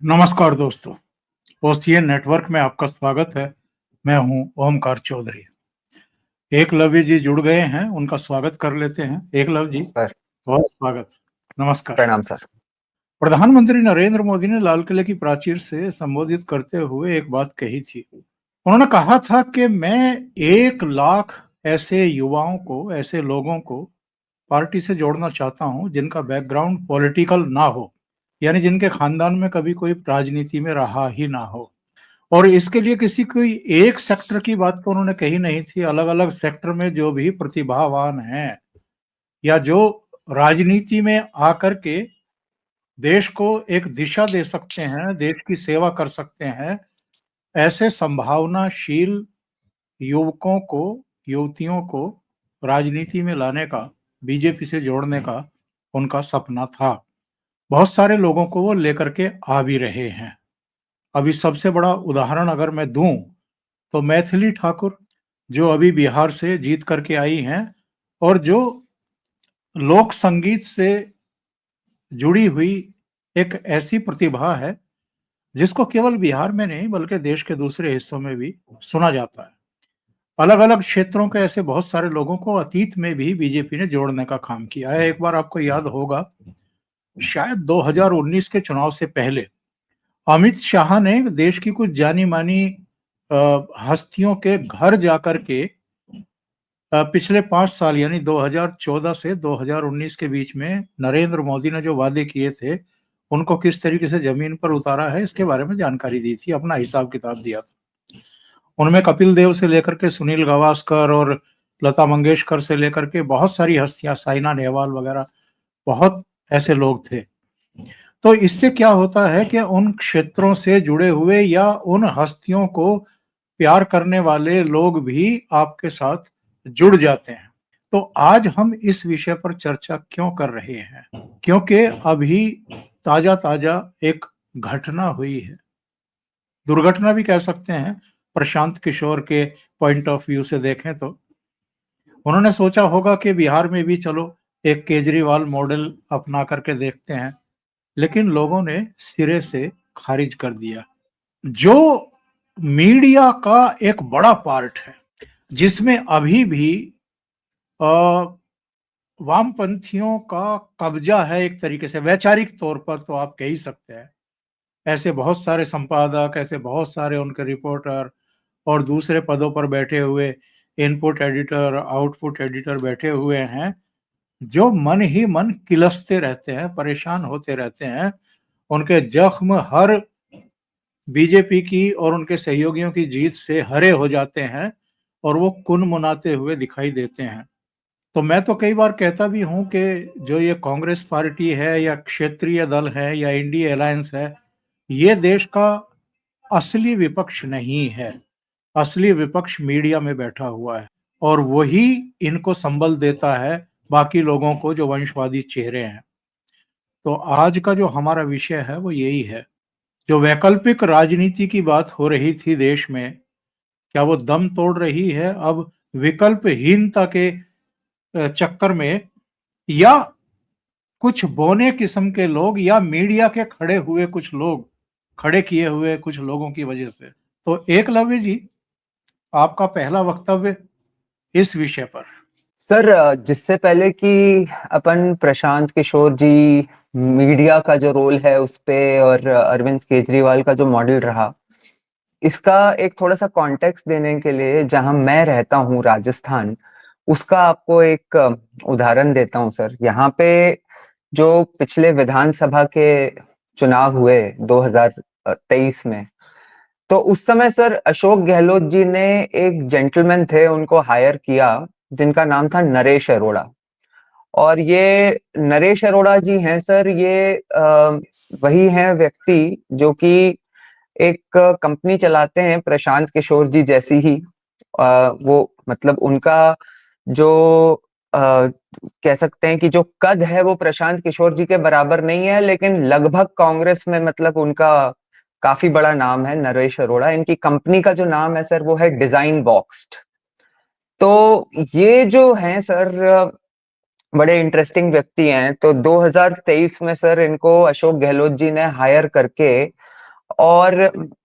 नमस्कार दोस्तों। OCN network में आपका स्वागत है। मैं हूं ओमकार चौधरी। एकलव्य जी जुड़ गए हैं, उनका स्वागत कर लेते हैं। एकलव्य जी, सर बहुत स्वागत। नमस्कार। प्रणाम सर। प्रधानमंत्री नरेंद्र मोदी ने लाल किले की प्राचीर से संबोधित करते हुए एक बात कही थी। उन्होंने कहा था कि मैं 1 लाख ऐसे युवाओं को, ऐसे लोगों को पार्टी से जोड़ना चाहता हूं जिनका बैकग्राउंड पॉलिटिकल ना हो, यानी जिनके खानदान में कभी कोई राजनीति में रहा ही ना हो। और इसके लिए किसी कोई एक सेक्टर की बात तो उन्होंने कही नहीं थी। अलग अलग सेक्टर में जो भी प्रतिभावान हैं या जो राजनीति में आकर के देश को एक दिशा दे सकते हैं, देश की सेवा कर सकते हैं, ऐसे संभावनाशील युवकों को, युवतियों को राजनीति में लाने का, बीजेपी से जोड़ने का उनका सपना था। बहुत सारे लोगों को वो लेकर के आ भी रहे हैं। अभी सबसे बड़ा उदाहरण अगर मैं दूं तो मैथिली ठाकुर, जो अभी बिहार से जीत करके आई हैं और जो लोक संगीत से जुड़ी हुई एक ऐसी प्रतिभा है जिसको केवल बिहार में नहीं बल्कि देश के दूसरे हिस्सों में भी सुना जाता है। अलग अलग क्षेत्रों के ऐसे बहुत सारे लोगों को अतीत में भी बीजेपी ने जोड़ने का काम किया है। एक बार आपको याद होगा, शायद 2019 के चुनाव से पहले अमित शाह ने देश की कुछ जानी मानी हस्तियों के घर जाकर के पिछले 5 साल यानी 2014 से 2019 के बीच में नरेंद्र मोदी ने जो वादे किए थे उनको किस तरीके से जमीन पर उतारा है, इसके बारे में जानकारी दी थी, अपना हिसाब किताब दिया था। उनमें कपिल देव से लेकर के सुनील गावस्कर और लता मंगेशकर से लेकर के बहुत सारी हस्तियां, साइना नेहवाल वगैरह, बहुत ऐसे लोग थे। तो इससे क्या होता है कि उन क्षेत्रों से जुड़े हुए या उन हस्तियों को प्यार करने वाले लोग भी आपके साथ जुड़ जाते हैं। तो आज हम इस विषय पर चर्चा क्यों कर रहे हैं? क्योंकि अभी ताजा ताजा एक घटना हुई है, दुर्घटना भी कह सकते हैं। प्रशांत किशोर के पॉइंट ऑफ व्यू से देखें तो उन्होंने सोचा होगा कि बिहार में भी चलो एक केजरीवाल मॉडल अपना करके देखते हैं, लेकिन लोगों ने सिरे से खारिज कर दिया। जो मीडिया का एक बड़ा पार्ट है जिसमें अभी भी वामपंथियों का कब्जा है, एक तरीके से वैचारिक तौर पर तो आप कह ही सकते हैं। ऐसे बहुत सारे संपादक, ऐसे बहुत सारे उनके रिपोर्टर और दूसरे पदों पर बैठे हुए इनपुट एडिटर, आउटपुट एडिटर बैठे हुए हैं जो मन ही मन किलसते रहते हैं, परेशान होते रहते हैं। उनके जख्म हर बीजेपी की और उनके सहयोगियों की जीत से हरे हो जाते हैं और वो कुनमुनाते हुए दिखाई देते हैं। तो मैं तो कई बार कहता भी हूं कि जो ये कांग्रेस पार्टी है या क्षेत्रीय दल है या इंडिया अलायंस है, ये देश का असली विपक्ष नहीं है। असली विपक्ष मीडिया में बैठा हुआ है और वही इनको संबल देता है बाकी लोगों को जो वंशवादी चेहरे हैं। तो आज का जो हमारा विषय है वो यही है। जो वैकल्पिक राजनीति की बात हो रही थी देश में, क्या वो दम तोड़ रही है अब विकल्पहीनता के चक्कर में, या कुछ बौने किस्म के लोग या मीडिया के खड़े हुए कुछ लोग, खड़े किए हुए कुछ लोगों की वजह से? तो एकलव्य जी, आपका पहला वक्तव्य इस विषय पर। सर जिससे पहले कि अपन प्रशांत किशोर जी, मीडिया का जो रोल है उस पे, और अरविंद केजरीवाल का जो मॉडल रहा, इसका एक थोड़ा सा कॉन्टेक्स्ट देने के लिए, जहां मैं रहता हूं राजस्थान, उसका आपको एक उदाहरण देता हूं सर। यहाँ पे जो पिछले विधानसभा के चुनाव हुए 2023 में, तो उस समय सर अशोक गहलोत जी ने एक जेंटलमैन थे, उनको हायर किया, जिनका नाम था नरेश अरोड़ा। और ये नरेश अरोड़ा जी हैं सर, ये वही हैं व्यक्ति जो कि एक कंपनी चलाते हैं प्रशांत किशोर जी जैसी ही। वो मतलब उनका जो कह सकते हैं कि जो कद है वो प्रशांत किशोर जी के बराबर नहीं है, लेकिन लगभग कांग्रेस में मतलब उनका काफी बड़ा नाम है नरेश अरोड़ा। इनकी कंपनी का जो नाम है सर वो है डिजाइन बॉक्स्ड। तो ये जो हैं सर बड़े इंटरेस्टिंग व्यक्ति हैं। तो 2023 में सर इनको अशोक गहलोत जी ने हायर करके और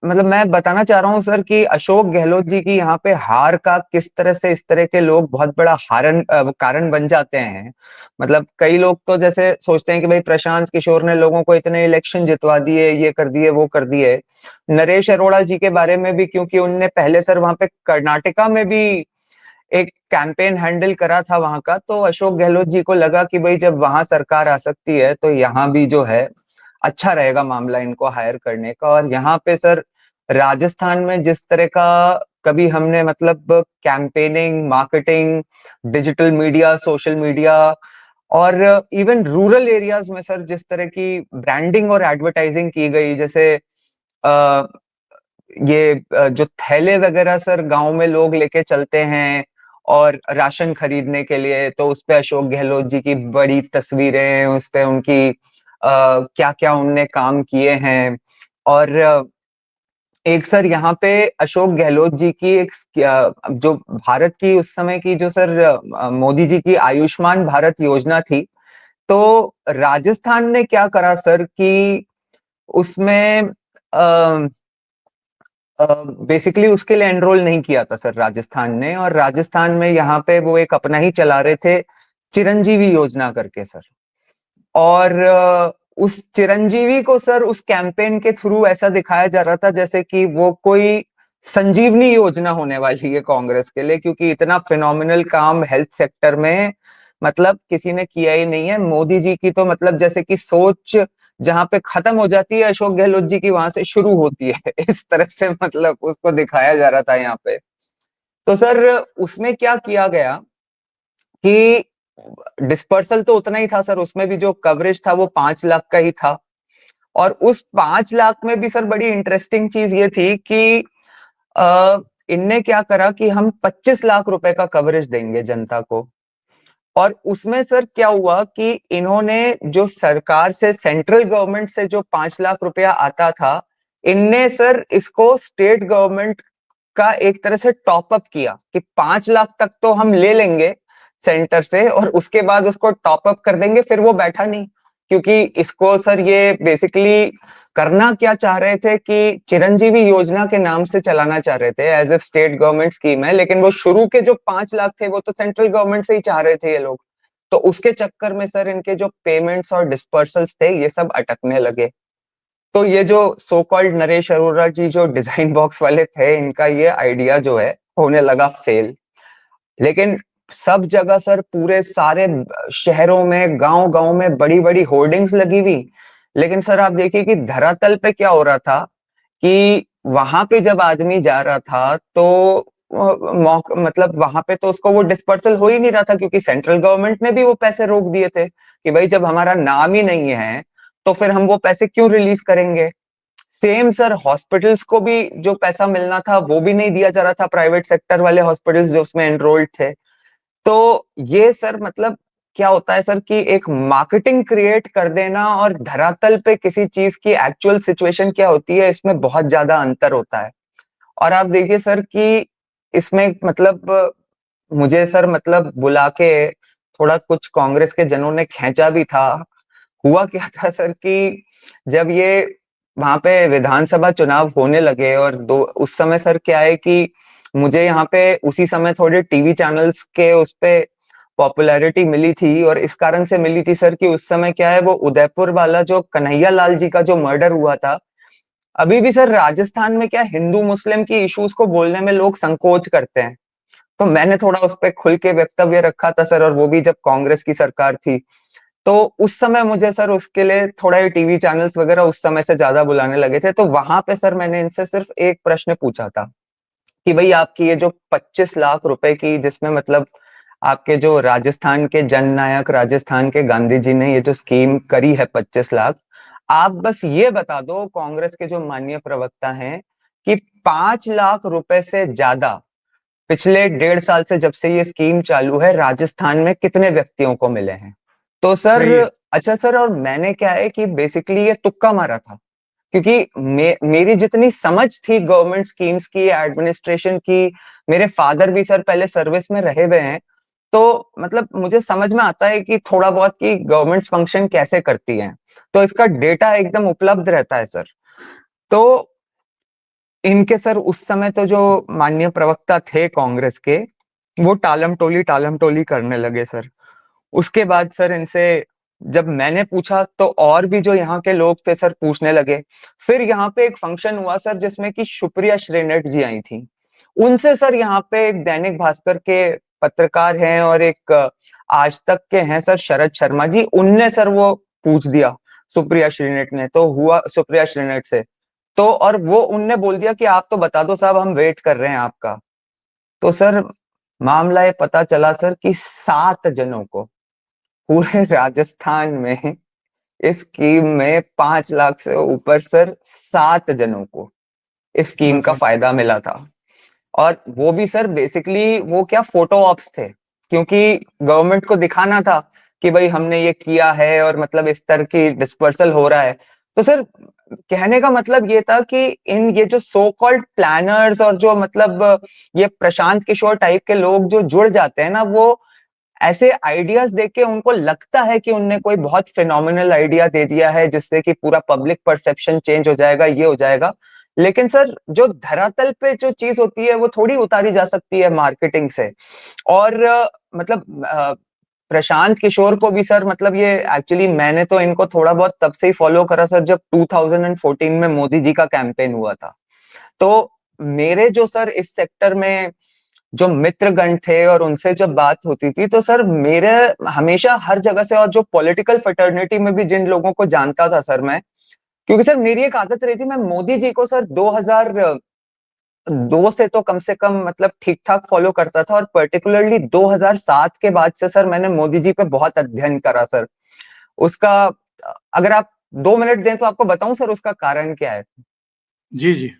मतलब मैं बताना चाह रहा हूँ सर कि अशोक गहलोत जी की यहाँ पे हार का किस तरह से इस तरह के लोग बहुत बड़ा कारण बन जाते हैं। मतलब कई लोग तो जैसे सोचते हैं कि भाई प्रशांत किशोर ने लोगों को इतने इलेक्शन जितवा दिए, ये कर दिए, वो कर दिए। नरेश अरोड़ा जी के बारे में भी, क्योंकि उनने पहले सर वहां पे कर्नाटका में भी एक कैंपेन हैंडल करा था वहां का, तो अशोक गहलोत जी को लगा कि भाई जब वहां सरकार आ सकती है तो यहाँ भी जो है अच्छा रहेगा मामला इनको हायर करने का। और यहाँ पे सर राजस्थान में जिस तरह का कभी हमने मतलब campaigning, marketing, digital media, social media और इवन रूरल एरियाज में सर जिस तरह की ब्रांडिंग और एडवर्टाइजिंग की गई, जैसे आ, जो थैले वगैरह सर गांव में लोग लेके चलते हैं और राशन खरीदने के लिए, तो उस पे अशोक गहलोत जी की बड़ी तस्वीरें, उस पे उनकी क्या क्या उनने काम किए हैं। और एक सर यहाँ पे अशोक गहलोत जी की एक जो भारत की उस समय की जो सर मोदी जी की आयुष्मान भारत योजना थी, तो राजस्थान ने क्या करा सर कि उसमें बेसिकली उसके लिए एनरोल नहीं किया था सर राजस्थान ने, और राजस्थान में यहाँ पे वो एक अपना ही चला रहे थे चिरंजीवी योजना करके सर। और उस चिरंजीवी को सर उस कैंपेन के थ्रू ऐसा दिखाया जा रहा था जैसे कि वो कोई संजीवनी योजना होने वाली है कांग्रेस के लिए, क्योंकि इतना फिनोमिनल काम हेल्थ सेक्टर में मतलब किसी ने किया ही नहीं है। मोदी जी की तो मतलब जैसे कि सोच जहां पे खत्म हो जाती है अशोक गहलोत जी की, वहां से शुरू होती है इस तरह से मतलब उसको दिखाया जा रहा था यहाँ पे। तो सर उसमें क्या किया गया कि डिस्पर्सल तो उतना ही था सर, उसमें भी जो कवरेज था वो 5 लाख का ही था। और उस 5 लाख में भी सर बड़ी इंटरेस्टिंग चीज ये थी कि आ, इनने क्या करा कि हम 25 लाख रुपए का कवरेज देंगे जनता को। और उसमें सर क्या हुआ कि इन्होंने जो सरकार से, सेंट्रल गवर्नमेंट से जो 5 लाख रुपया आता था, इनने सर इसको स्टेट गवर्नमेंट का एक तरह से टॉप अप किया कि 5 लाख तक तो हम ले लेंगे सेंटर से और उसके बाद उसको टॉप अप कर देंगे। फिर वो बैठा नहीं, क्योंकि इसको सर ये बेसिकली करना क्या चाह रहे थे कि चिरंजीवी योजना के नाम से चलाना चाह रहे थे as a state government scheme है, लेकिन वो शुरू के जो 5 लाख थे वो तो सेंट्रल गवर्नमेंट से ही चाह रहे थे ये लोग। तो उसके चक्कर में सर इनके जो पेमेंट्स और डिस्पर्सल्स थे ये सब अटकने लगे। तो ये जो सो कॉल्ड नरेश अरोड़ा जी जो डिजाइन बॉक्स वाले थे, इनका ये आइडिया जो है होने लगा फेल। लेकिन सब जगह सर पूरे सारे शहरों में, गांव गांव में बड़ी बड़ी होर्डिंग्स लगी हुई। लेकिन सर आप देखिए कि धरातल पे क्या हो रहा था कि वहां पे जब आदमी जा रहा था तो मतलब वहां पे तो उसको वो डिस्पर्सल हो ही नहीं रहा था, क्योंकि सेंट्रल गवर्नमेंट ने भी वो पैसे रोक दिए थे कि भाई जब हमारा नाम ही नहीं है तो फिर हम वो पैसे क्यों रिलीज करेंगे। सेम सर हॉस्पिटल्स को भी जो पैसा मिलना था वो भी नहीं दिया जा रहा था, प्राइवेट सेक्टर वाले हॉस्पिटल्स जो उसमें एनरोल्ड थे। तो ये सर मतलब क्या होता है सर कि एक मार्केटिंग क्रिएट कर देना और धरातल पे किसी चीज की एक्चुअल सिचुएशन क्या होती है, इसमें बहुत ज्यादा अंतर होता है। और आप देखिए सर कि इसमें मतलब मुझे सर मतलब बुला के थोड़ा कुछ कांग्रेस के जनों ने खींचा भी था। हुआ क्या था सर कि जब ये वहां पे विधानसभा चुनाव होने लगे और दो उस समय सर क्या है कि मुझे यहाँ पे उसी समय थोड़े टीवी चैनल्स के उस पे पॉपुलैरिटी मिली थी, और इस कारण से मिली थी सर कि उस समय क्या है वो उदयपुर वाला जो कन्हैया लाल जी का जो मर्डर हुआ था। अभी भी सर राजस्थान में क्या हिंदू मुस्लिम की इश्यूज को बोलने में लोग संकोच करते हैं। तो मैंने थोड़ा उस पर खुल के वक्तव्य रखा था सर, और वो भी जब कांग्रेस की सरकार थी। तो उस समय मुझे सर उसके लिए थोड़ा ही टीवी चैनल्स वगैरह उस समय से ज्यादा बुलाने लगे थे। तो वहां पे सर मैंने इनसे सिर्फ एक प्रश्न पूछा था कि भाई आपकी ये जो 25 लाख रुपए की, जिसमें मतलब आपके जो राजस्थान के जननायक, राजस्थान के गांधी जी ने ये जो स्कीम करी है 25 लाख, आप बस ये बता दो कांग्रेस के जो माननीय प्रवक्ता हैं कि 5 लाख रुपए से ज्यादा पिछले 1.5 साल से जब से ये स्कीम चालू है राजस्थान में कितने व्यक्तियों को मिले हैं। तो सर सही है। अच्छा सर, और मैंने क्या है कि बेसिकली ये तुक्का मारा था, क्योंकि मेरी जितनी समझ थी गवर्नमेंट स्कीम्स की, एडमिनिस्ट्रेशन की, मेरे फादर भी सर पहले सर्विस में रहे हुए हैं, तो मतलब मुझे समझ में आता है कि थोड़ा बहुत कि गवर्नमेंट फंक्शन कैसे करती हैं। तो इसका डेटा एकदम उपलब्ध रहता है सर। तो इनके सर उस समय तो जो माननीय प्रवक्ता थे कांग्रेस के, वो टालम टोली करने लगे सर। उसके बाद सर इनसे जब मैंने पूछा तो और भी जो यहाँ के लोग थे सर पूछने लगे। फिर यहाँ पे एक फंक्शन हुआ सर जिसमें कि सुप्रिया श्रीनेट जी आई थी। उनसे सर यहाँ पे एक दैनिक भास्कर के पत्रकार हैं और एक आज तक के हैं सर शरद शर्मा जी, उनने सर वो पूछ दिया सुप्रिया श्रीनेट ने, तो हुआ सुप्रिया श्रीनेट से। तो और वो उनने बोल दिया कि आप तो बता दो साहब, हम वेट कर रहे हैं आपका। तो सर मामला ये पता चला सर कि 7 जनों को पूरे राजस्थान में इस स्कीम में 5 लाख से ऊपर सर 7 जनों को इस स्कीम का बताइए। फायदा मिला था। और वो भी सर बेसिकली वो क्या फोटो ऑप्स थे, क्योंकि गवर्नमेंट को दिखाना था कि भाई हमने ये किया है और मतलब इस तरह की डिस्पर्सल हो रहा है। तो सर कहने का मतलब ये था कि इन ये जो सो कॉल्ड प्लानर्स और जो मतलब ये प्रशांत किशोर टाइप के लोग जो जुड़ जाते हैं ना, वो ऐसे आइडियाज देख के उनको लगता है कि उनने कोई बहुत फिनोमिनल आइडिया दे दिया है जिससे कि पूरा पब्लिक परसेप्शन चेंज हो जाएगा, ये हो जाएगा। लेकिन सर जो धरातल पे जो चीज होती है वो थोड़ी उतारी जा सकती है मार्केटिंग से। और मतलब प्रशांत किशोर को भी सर मतलब ये एक्चुअली मैंने तो इनको थोड़ा बहुत तब से ही फॉलो करा सर जब 2014 में मोदी जी का कैंपेन हुआ था। तो मेरे जो सर इस सेक्टर में जो मित्रगण थे और उनसे जब बात होती थी तो सर मेरे हमेशा हर जगह से, और जो पॉलिटिकल फ्रेटर्निटी में भी जिन लोगों को जानता था सर मैं, क्योंकि सर मेरी एक आदत रही थी, मैं मोदी जी को सर 2002 से तो कम से कम मतलब ठीक ठाक फॉलो करता था, और पर्टिकुलरली 2007 के बाद से सर मैंने मोदी जी पे बहुत अध्ययन करा सर। उसका अगर आप 2 मिनट दें तो आपको बताऊं सर उसका कारण क्या है। जी जी।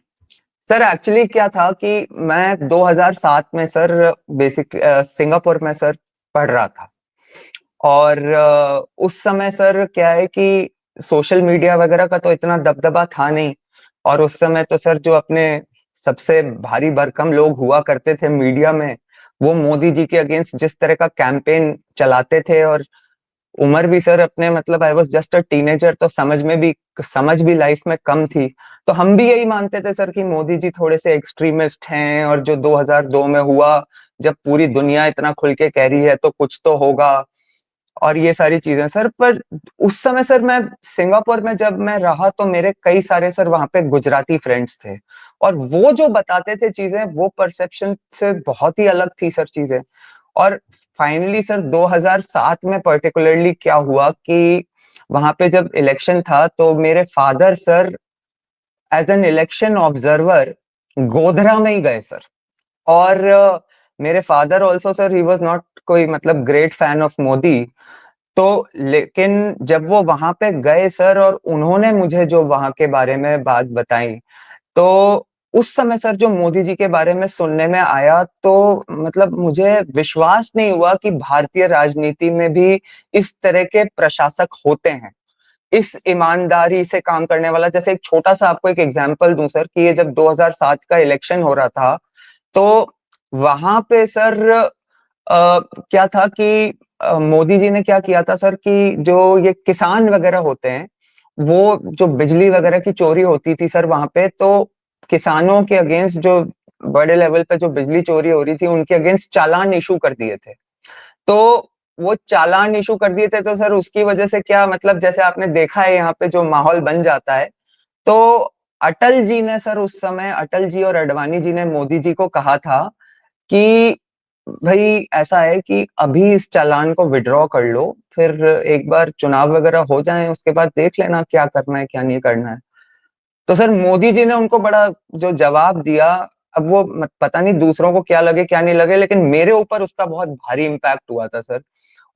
सर एक्चुअली क्या था कि मैं 2007 में सर बेसिक सिंगापुर में सर पढ़ रहा था। और उस समय सर क्या है कि सोशल मीडिया वगैरह का तो इतना दबदबा था नहीं। और उस समय तो सर जो अपने सबसे भारी भरकम लोग हुआ करते थे मीडिया में, वो मोदी जी के अगेंस्ट जिस तरह का कैंपेन चलाते थे, और उम्र भी सर अपने मतलब I was just a teenager, तो समझ भी लाइफ में कम थी। तो हम भी यही मानते थे सर कि मोदी जी थोड़े से एक्सट्रीमिस्ट हैं, और जो 2002 में हुआ जब पूरी दुनिया इतना खुल के कह रही है तो कुछ तो होगा, और ये सारी चीजें सर। पर उस समय सर मैं सिंगापुर में जब मैं रहा तो मेरे कई सारे सर वहां पे गुजराती फ्रेंड्स थे, और वो जो बताते थे चीजें वो परसेप्शन से बहुत ही अलग थी सर चीजें। और फाइनली सर 2007 में पर्टिकुलरली क्या हुआ कि वहां पे जब इलेक्शन था तो मेरे father sir as an election observer Godhra में ही गए सर। और मेरे father also sir he was not कोई मतलब ग्रेट फैन ऑफ मोदी। तो लेकिन जब वो वहां पे गए सर और उन्होंने मुझे जो वहां के बारे में बात बताई, तो उस समय सर जो मोदी जी के बारे में सुनने में आया तो मतलब मुझे विश्वास नहीं हुआ कि भारतीय राजनीति में भी इस तरह के प्रशासक होते हैं, इस ईमानदारी से काम करने वाला। जैसे एक छोटा सा आपको एक एग्जांपल दूं सर कि ये जब 2007 का इलेक्शन हो रहा था तो वहां पे सर क्या था कि मोदी जी ने क्या किया था सर कि जो ये किसान वगैरह होते हैं, वो जो बिजली वगैरह की चोरी होती थी सर वहां पे, तो किसानों के अगेंस्ट जो बड़े लेवल पे जो बिजली चोरी हो रही थी उनके अगेंस्ट चालान इशू कर दिए थे। तो वो चालान इशू कर दिए थे तो सर उसकी वजह से क्या मतलब जैसे आपने देखा है यहाँ पे जो माहौल बन जाता है। तो अटल जी ने सर उस समय, अटल जी और अडवाणी जी ने मोदी जी को कहा था कि भाई ऐसा है कि अभी इस चालान को विड्रॉ कर लो, फिर एक बार चुनाव वगैरह हो जाए उसके बाद देख लेना क्या करना है क्या नहीं करना है। तो सर मोदी जी ने उनको बड़ा जो जवाब दिया, अब वो पता नहीं दूसरों को क्या लगे क्या नहीं लगे, लेकिन मेरे ऊपर उसका बहुत भारी इम्पैक्ट हुआ था सर।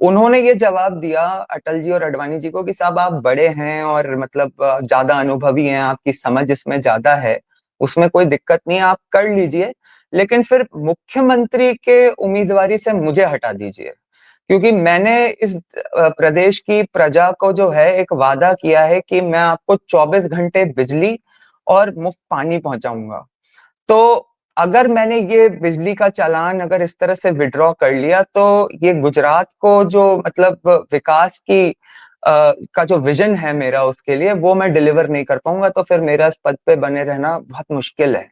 उन्होंने ये जवाब दिया अटल जी और अडवाणी जी को कि साहब आप बड़े हैं और मतलब ज्यादा अनुभवी हैं, आपकी समझ इसमें ज्यादा है, उसमें कोई दिक्कत नहीं है, आप कर लीजिए, लेकिन फिर मुख्यमंत्री के उम्मीदवारी से मुझे हटा दीजिए, क्योंकि मैंने इस प्रदेश की प्रजा को जो है एक वादा किया है कि मैं आपको 24 घंटे बिजली और मुफ्त पानी पहुंचाऊंगा। तो अगर मैंने ये बिजली का चालान अगर इस तरह से विड्रॉ कर लिया तो ये गुजरात को जो मतलब विकास की का जो विजन है मेरा उसके लिए, वो मैं डिलीवर नहीं कर पाऊंगा, तो फिर मेरा इस पद पे बने रहना बहुत मुश्किल है।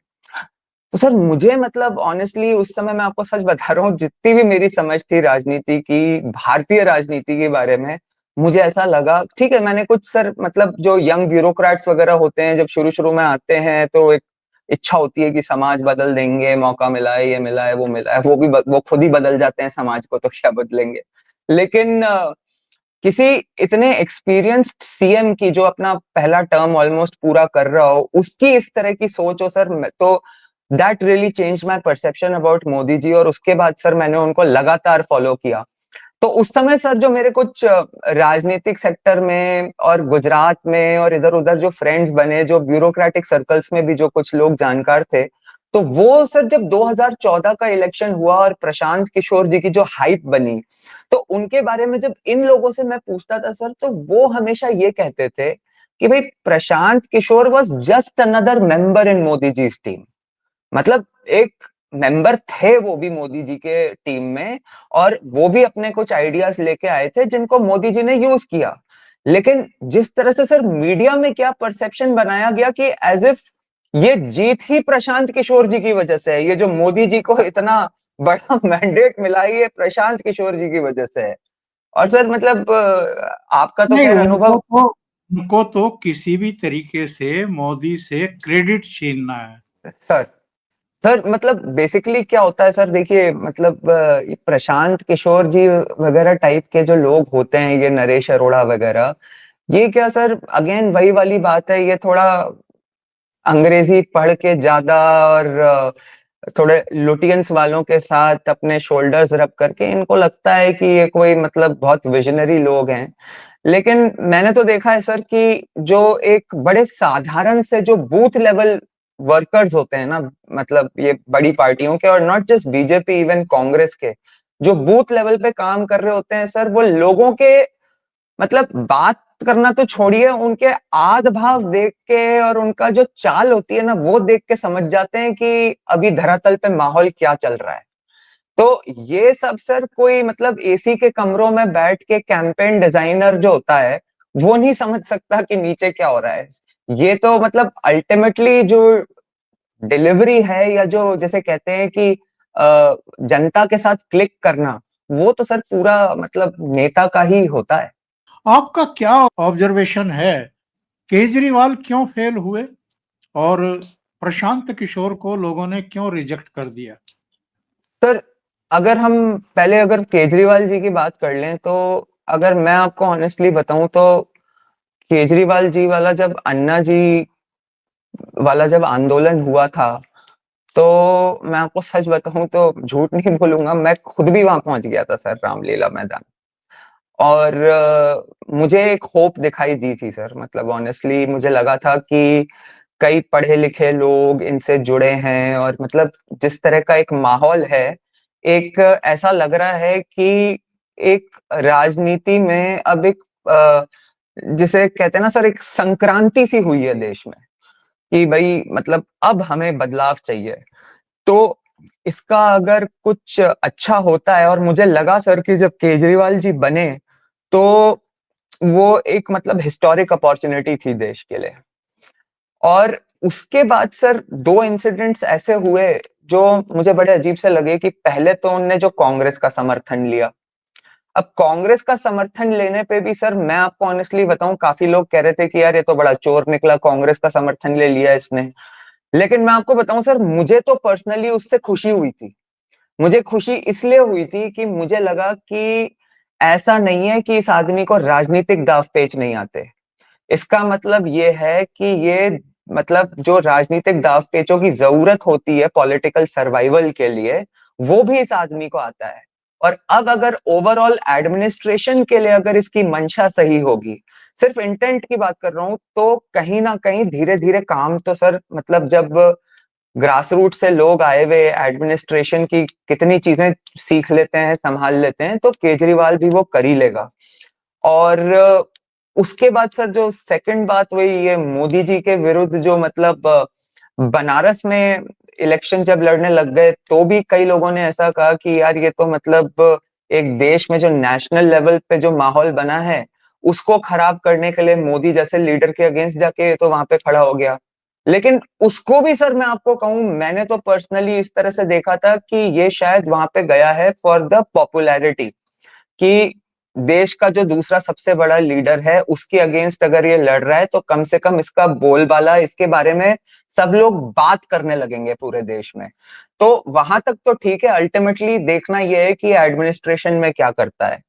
तो सर मुझे मतलब ऑनेस्टली उस समय मैं आपको सच बता रहा हूँ, जितनी भी मेरी समझ थी राजनीति की, भारतीय राजनीति के बारे में, मुझे ऐसा लगा, ठीक है मैंने कुछ सर मतलब जो यंग ब्यूरोक्रेट्स वगैरह होते हैं जब शुरू शुरू में आते हैं तो एक इच्छा होती है कि समाज बदल देंगे, मौका मिला है, ये मिला है, वो मिला है, वो खुद ही बदल जाते हैं समाज को, तो क्या बदलेंगे। लेकिन किसी इतने एक्सपीरियंस्ड सीएम की जो अपना पहला टर्म ऑलमोस्ट पूरा कर रहा हो, उसकी इस तरह की सोच हो सर, तो that really change my perception about Modi ji. और उसके बाद सर मैंने उनको लगातार फॉलो किया। तो उस समय सर जो मेरे कुछ राजनीतिक सेक्टर में और गुजरात में और इधर उधर जो फ्रेंड्स बने, जो ब्यूरोक्रेटिक सर्कल्स में भी जो कुछ लोग जानकार थे, तो वो सर जब 2014 का इलेक्शन हुआ और प्रशांत किशोर जी की जो हाइप बनी, तो उनके बारे में जब इन लोगों से मैं पूछता था सर, तो वो हमेशा ये कहते थे कि भाई Prashant Kishor was just another member in Modi ji team. मतलब एक मेंबर थे वो भी मोदी जी के टीम में, और वो भी अपने कुछ आइडियाज लेके आए थे जिनको मोदी जी ने यूज किया। लेकिन जिस तरह से सर मीडिया में क्या परसेप्शन बनाया गया कि एज इफ ये जीत ही प्रशांत किशोर जी की वजह से है, ये जो मोदी जी को इतना बड़ा मैंडेट मिला है, ये प्रशांत किशोर जी की वजह से है। और सर मतलब आपका तो नहीं, खैर अनुभव। उनको तो किसी भी तरीके से मोदी से क्रेडिट छीनना है। सर सर मतलब बेसिकली क्या होता है सर, देखिए मतलब ये प्रशांत किशोर जी वगैरह टाइप के जो लोग होते हैं, ये नरेश अरोड़ा वगैरह, ये क्या सर अगेन वही वाली बात है, ये थोड़ा अंग्रेजी पढ़ के ज्यादा और थोड़े लुटियंस वालों के साथ अपने शोल्डर्स रब करके इनको लगता है कि ये कोई मतलब बहुत विजनरी लोग हैं। लेकिन मैंने तो देखा है सर कि जो एक बड़े साधारण से जो बूथ लेवल वर्कर्स होते हैं ना, मतलब ये बड़ी पार्टियों के, और not just BJP, even Congress के, जो बूथ लेवल पे काम कर रहे होते हैं सर, वो लोगों के मतलब बात करना तो छोड़िए, उनके आद भाव देख के और उनका जो चाल होती है ना, वो देख के समझ जाते हैं कि अभी धरातल पे माहौल क्या चल रहा है। तो ये सब सर कोई मतलब एसी के कमरों में बैठ के कैंपेन डिजाइनर जो होता है, वो नहीं समझ सकता कि नीचे क्या हो रहा है। ये तो मतलब अल्टीमेटली जो डिलीवरी है, या जो जैसे कहते हैं कि जनता के साथ क्लिक करना, वो तो सर पूरा मतलब नेता का ही होता है। आपका क्या ऑब्जर्वेशन है, केजरीवाल क्यों फेल हुए और प्रशांत किशोर को लोगों ने क्यों रिजेक्ट कर दिया? सर अगर हम पहले अगर केजरीवाल जी की बात कर लें, तो अगर मैं आपको ऑनेस्टली बताऊं तो केजरीवाल जी वाला जब अन्ना जी वाला जब आंदोलन हुआ था, तो मैं आपको सच बताऊं तो झूठ नहीं बोलूंगा, मैं खुद भी वहां पहुंच गया था सर, रामलीला मैदान। और मुझे एक होप दिखाई दी थी सर, मतलब ऑनेस्टली मुझे लगा था कि कई पढ़े लिखे लोग इनसे जुड़े हैं, और मतलब जिस तरह का एक माहौल है, एक ऐसा लग रहा है कि एक राजनीति में अब एक जिसे कहते हैं ना सर, एक संक्रांति सी हुई है देश में, कि भाई मतलब अब हमें बदलाव चाहिए। तो इसका अगर कुछ अच्छा होता है, और मुझे लगा सर कि जब केजरीवाल जी बने, तो वो एक मतलब हिस्टोरिक अपॉर्चुनिटी थी देश के लिए। और उसके बाद सर दो इंसिडेंट्स ऐसे हुए जो मुझे बड़े अजीब से लगे, कि पहले तो उनने जो कांग्रेस का समर्थन लिया। अब कांग्रेस का समर्थन लेने पे भी सर मैं आपको ऑनेस्टली बताऊं, काफी लोग कह रहे थे कि यार ये तो बड़ा चोर निकला, कांग्रेस का समर्थन ले लिया इसने। लेकिन मैं आपको बताऊं सर, मुझे तो पर्सनली उससे खुशी हुई थी। मुझे खुशी इसलिए हुई थी कि मुझे लगा कि ऐसा नहीं है कि इस आदमी को राजनीतिक दाव पेच नहीं आते। इसका मतलब ये है कि ये मतलब जो राजनीतिक दाव पेचों की जरूरत होती है पॉलिटिकल सर्वाइवल के लिए, वो भी इस आदमी को आता है। और अब अगर ओवरऑल एडमिनिस्ट्रेशन के लिए अगर इसकी मंशा सही होगी, सिर्फ इंटेंट की बात कर रहा हूं, तो कहीं ना कहीं धीरे धीरे काम तो सर मतलब जब ग्रास रूट से लोग आए हुए एडमिनिस्ट्रेशन की कितनी चीजें सीख लेते हैं, संभाल लेते हैं, तो केजरीवाल भी वो कर ही लेगा। और उसके बाद सर जो सेकंड बात हुई, ये मोदी जी के विरुद्ध जो मतलब बनारस में इलेक्शन जब लड़ने लग गए, तो भी कई लोगों ने ऐसा कहा कि यार ये तो मतलब एक देश में जो नेशनल लेवल पे जो माहौल बना है, उसको खराब करने के लिए मोदी जैसे लीडर के अगेंस्ट जाके तो वहां पे खड़ा हो गया। लेकिन उसको भी सर मैं आपको कहूं, मैंने तो पर्सनली इस तरह से देखा था कि ये शायद वहां पे गया है फॉर द पॉपुलैरिटी, कि देश का जो दूसरा सबसे बड़ा लीडर है उसके अगेंस्ट अगर ये लड़ रहा है तो कम से कम इसका बोलबाला, इसके बारे में सब लोग बात करने लगेंगे पूरे देश में। तो वहां तक तो ठीक है, अल्टीमेटली देखना यह है कि एडमिनिस्ट्रेशन में क्या करता है।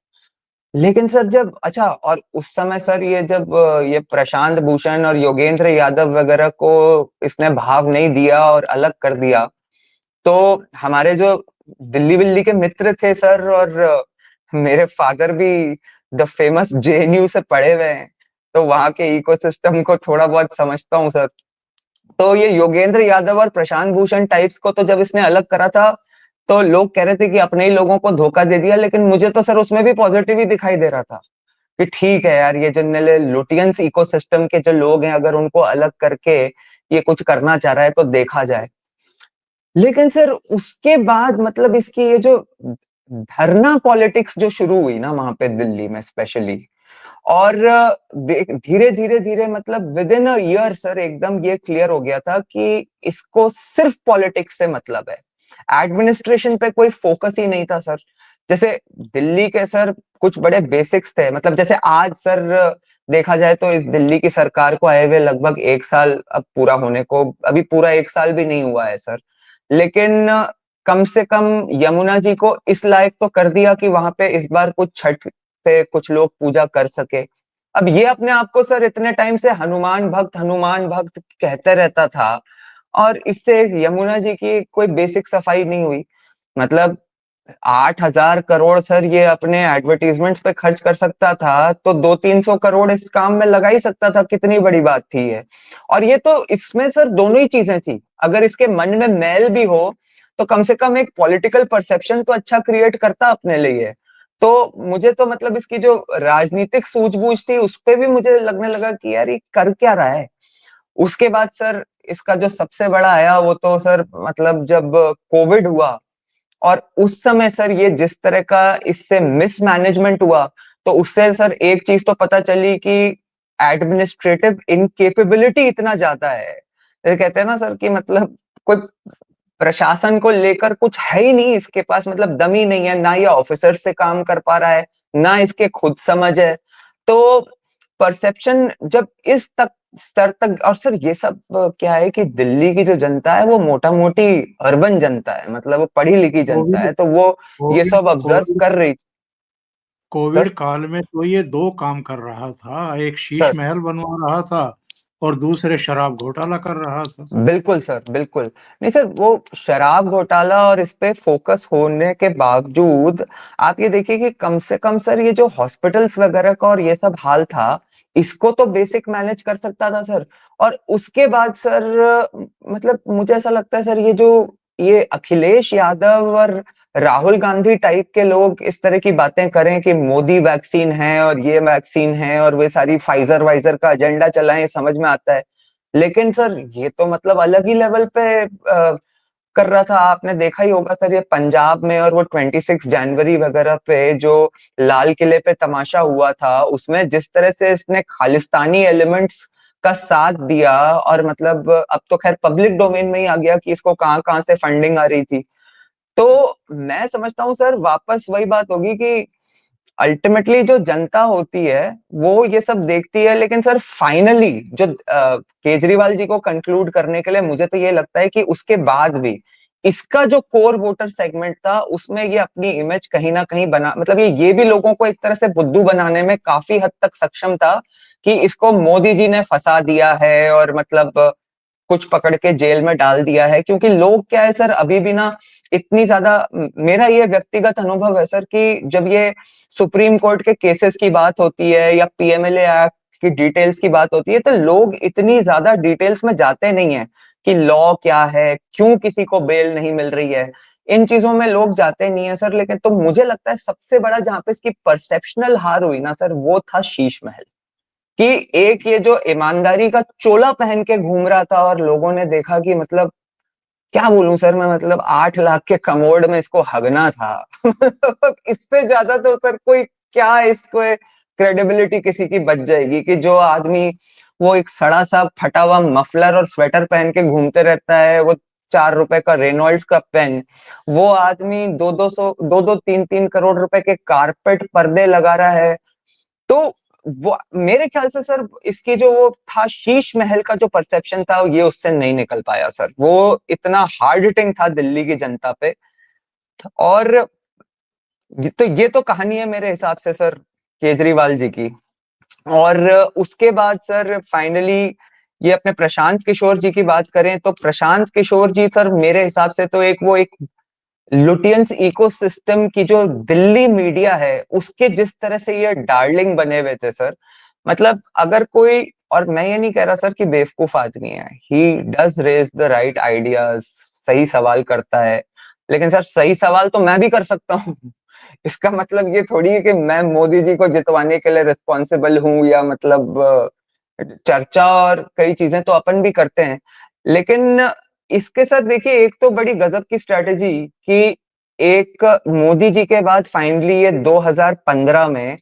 लेकिन सर जब अच्छा, और उस समय सर ये जब ये प्रशांत भूषण और योगेंद्र यादव वगैरह को इसने भाव नहीं दिया और अलग कर दिया, तो हमारे जो दिल्ली विल्ली के मित्र थे सर, और मेरे फादर भी द फेमस जेएनयू से पढ़े हुए हैं, तो वहां के इकोसिस्टम को थोड़ा बहुत समझता हूँ सर। तो ये योगेंद्र यादव और प्रशांत भूषण टाइप्स को तो जब इसने अलग करा था, तो लोग कह रहे थे कि अपने ही लोगों को धोखा दे दिया, लेकिन मुझे तो सर उसमें भी पॉजिटिव ही दिखाई दे रहा था कि ठीक है यार, ये जो लुटियंस इकोसिस्टम के जो लोग हैं, अगर उनको अलग करके ये कुछ करना चाह रहा है तो देखा जाए। लेकिन सर उसके बाद मतलब इसकी ये जो धरना पॉलिटिक्स जो शुरू हुई ना वहां पे दिल्ली में स्पेशली, और धीरे धीरे धीरे मतलब with in a year sir एकदम ये क्लियर हो गया था कि इसको सिर्फ पॉलिटिक्स से मतलब है, एडमिनिस्ट्रेशन पे कोई फोकस ही नहीं था सर। जैसे दिल्ली के सर कुछ बड़े बेसिक्स थे, मतलब जैसे आज सर देखा जाए तो इस दिल्ली की सरकार को आए हुए लगभग 1 साल अब पूरा होने को, अभी पूरा 1 साल भी नहीं हुआ है सर। लेकिन कम से कम यमुना जी को इस लायक तो कर दिया कि वहां पे इस बार कुछ छठ पे कुछ लोग पूजा कर सके। अब ये अपने आप को सर इतने टाइम से हनुमान भक्त कहते रहता था, और इससे यमुना जी की कोई बेसिक सफाई नहीं हुई। मतलब 8,000 करोड़ सर ये अपने एडवर्टीजमेंट्स पे खर्च कर सकता था, तो 200-300 करोड़ इस काम में लगा ही सकता था, कितनी बड़ी बात थी ये। और ये तो इसमें सर दोनों ही चीजें थी, अगर इसके मन में मैल भी हो तो कम से कम एक पॉलिटिकल परसेप्शन तो अच्छा क्रिएट करता अपने लिए। तो मुझे तो मतलब इसकी जो राजनीतिक सूझबूझ थी उस पे भी मुझे लगने लगा कि यार ये कर क्या रहा है। उसके बाद सर इसका जो सबसे बड़ा आया वो तो सर मतलब जब कोविड हुआ, और उस समय सर ये जिस तरह का इससे मिसमैनेजमेंट हुआ, तो उससे सर एक चीज तो पता चली कि एडमिनिस्ट्रेटिव इनकेपेबिलिटी इतना ज्यादा है। ये कहते हैं ना सर कि मतलब कोई प्रशासन को लेकर कुछ है ही नहीं इसके पास, मतलब दम ही नहीं है, ना ये ऑफिसर से काम कर पा रहा है, ना इसके खुद समझ है। तो परसेप्शन जब इस तक स्तर तक, और सर ये सब क्या है कि दिल्ली की जो जनता है वो मोटा मोटी अर्बन जनता है, मतलब वो पढ़ी लिखी जनता कोविड है, तो वो ये कोविड सब ऑब्जर्व कोविड कर रही। कोविड सर काल में तो ये दो काम कर रहा था, एक शीश सर महल बनवा रहा था और दूसरे शराब घोटाला कर रहा था। बिल्कुल सर बिल्कुल। नहीं सर, वो शराब घोटाला और इस पे फोकस होने के बावजूद आप ये देखिए कि कम से कम सर ये जो हॉस्पिटल्स वगैरह का और ये सब हाल था, इसको तो बेसिक मैनेज कर सकता था सर। और उसके बाद सर मतलब मुझे ऐसा लगता है सर ये अखिलेश यादव और राहुल गांधी टाइप के लोग इस तरह की बातें करें कि मोदी वैक्सीन है और ये वैक्सीन है और वे सारी फाइजर वाइजर का एजेंडा चलाएं, समझ में आता है। लेकिन सर ये तो मतलब अलग ही लेवल पे कर रहा था। आपने देखा ही होगा सर ये पंजाब में और वो 26 जनवरी वगैरह पे जो लाल किले पे तमाशा हुआ था, उसमें जिस तरह से इसने खालिस्तानी एलिमेंट्स का साथ दिया, और मतलब अब तो खैर पब्लिक डोमेन में ही आ गया कि इसको कहाँ कहाँ से फंडिंग आ रही थी। तो मैं समझता हूँ सर वापस वही बात होगी कि अल्टीमेटली जो जनता होती है वो ये सब देखती है, लेकिन सर फाइनली जो केजरीवाल जी को कंक्लूड करने के लिए मुझे तो ये लगता है कि उसके बाद भी इसका जो कोर वोटर सेगमेंट था उसमें ये अपनी इमेज कहीं ना कहीं बना, मतलब ये भी लोगों को एक तरह से बुद्धू बनाने में काफी हद तक सक्षम था कि इसको मोदी जी ने फंसा दिया है, और मतलब कुछ पकड़ के जेल में डाल दिया है। क्योंकि लोग क्या है सर अभी भी ना इतनी ज्यादा, मेरा ये व्यक्तिगत अनुभव है सर कि जब ये सुप्रीम कोर्ट के केसेस की बात होती है या पीएमएलए एक्ट की डिटेल्स की बात होती है, तो लोग इतनी ज्यादा डिटेल्स में जाते नहीं है कि लॉ क्या है, क्यों किसी को बेल नहीं मिल रही है, इन चीजों में लोग जाते नहीं है सर। लेकिन तो मुझे लगता है सबसे बड़ा जहां पे इसकी परसेप्शनल हार हुई ना सर, वो था शीश महल। कि एक ये जो ईमानदारी का चोला पहन के घूम रहा था और लोगों ने देखा कि मतलब क्या बोलूं सर मैं, मतलब 8 लाख के कमोड में इसको हगना था। इससे ज्यादा तो सर कोई क्या इसको क्रेडिबिलिटी किसी की बच जाएगी कि जो आदमी वो एक सड़ा सा फटा हुआ मफलर और स्वेटर पहन के घूमते रहता है, वो 4 रुपए का रेनॉल्ड्स का पेन, वो आदमी 2-3 करोड़ रुपए के कारपेट पर्दे लगा रहा है। तो वो मेरे ख्याल से सर इसकी जो वो था शीश महल का जो परसेप्शन था ये उससे नहीं निकल पाया सर, वो इतना हार्ड हिटिंग था दिल्ली की जनता पे। और ये तो कहानी है मेरे हिसाब से सर केजरीवाल जी की। और उसके बाद सर फाइनली ये अपने प्रशांत किशोर जी की बात करें तो प्रशांत किशोर जी सर मेरे हिसाब से तो एक लुटियंस इकोसिस्टम की जो दिल्ली मीडिया है उसके जिस तरह से ये डार्लिंग बने हुए थे सर, मतलब अगर कोई, और मैं ये नहीं कह रहा सर कि बेवकूफ आदमी है, he does raise the right ideas, सही सवाल करता है, लेकिन सर सही सवाल तो मैं भी कर सकता हूँ। इसका मतलब ये थोड़ी है कि मैं मोदी जी को जितवाने के लिए रिस्पॉन्सिबल हूँ, या मतलब चर्चा और कई चीजें तो अपन भी करते हैं, लेकिन इसके साथ देखिए एक तो बड़ी गजब की स्ट्रेटेजी कि एक मोदी जी के बाद फाइनली ये 2015 में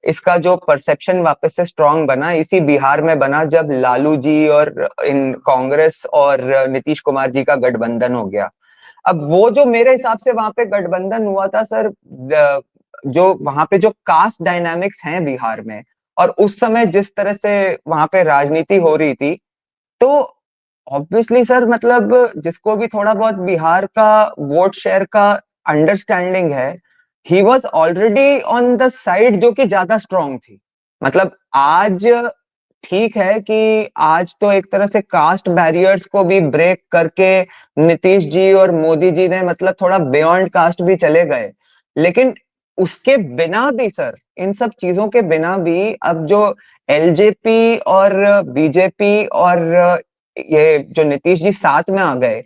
इसका जो परसेप्शन वापस से स्ट्रांग बना इसी बिहार में बना जब लालू जी और इन कांग्रेस और नीतीश कुमार जी का गठबंधन हो गया। अब वो जो मेरे हिसाब से वहां पे गठबंधन हुआ था सर, जो वहां पे जो कास्ट डायनामिक्स हैं बिहार में और उस समय जिस तरह से वहां पे राजनीति हो रही थी, तो ऑब्वियसली सर मतलब जिसको भी थोड़ा बहुत बिहार का वोट शेयर का अंडरस्टैंडिंग है, he was already on the side जो कि ज्यादा स्ट्रांग थी। मतलब आज ठीक है कि आज तो एक तरह से कास्ट बैरियर्स को भी ब्रेक करके नीतीश जी और मोदी जी ने मतलब थोड़ा बियॉन्ड कास्ट भी चले गए, लेकिन उसके बिना भी सर, इन सब चीजों के बिना भी अब जो एलजेपी और बीजेपी और ये जो नीतीश जी साथ में आ गए,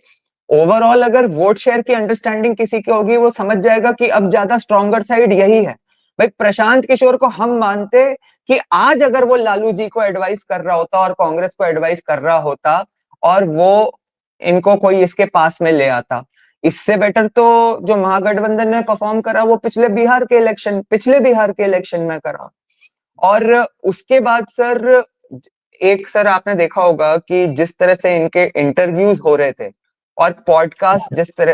ओवरऑल अगर वोट शेयर की अंडरस्टैंडिंग किसी की होगी वो समझ जाएगा कि अब ज्यादा स्ट्रॉन्गर साइड यही है। भाई प्रशांत किशोर को हम मानते कि आज अगर वो लालू जी को एडवाइस कर रहा होता और कांग्रेस को एडवाइस कर रहा होता और वो इनको कोई इसके पास में ले आता, इससे बेटर तो जो महागठबंधन ने परफॉर्म करा वो पिछले बिहार के इलेक्शन में करा। और उसके बाद सर एक सर आपने देखा होगा कि जिस तरह से इनके इंटरव्यूज हो रहे थे और पॉडकास्ट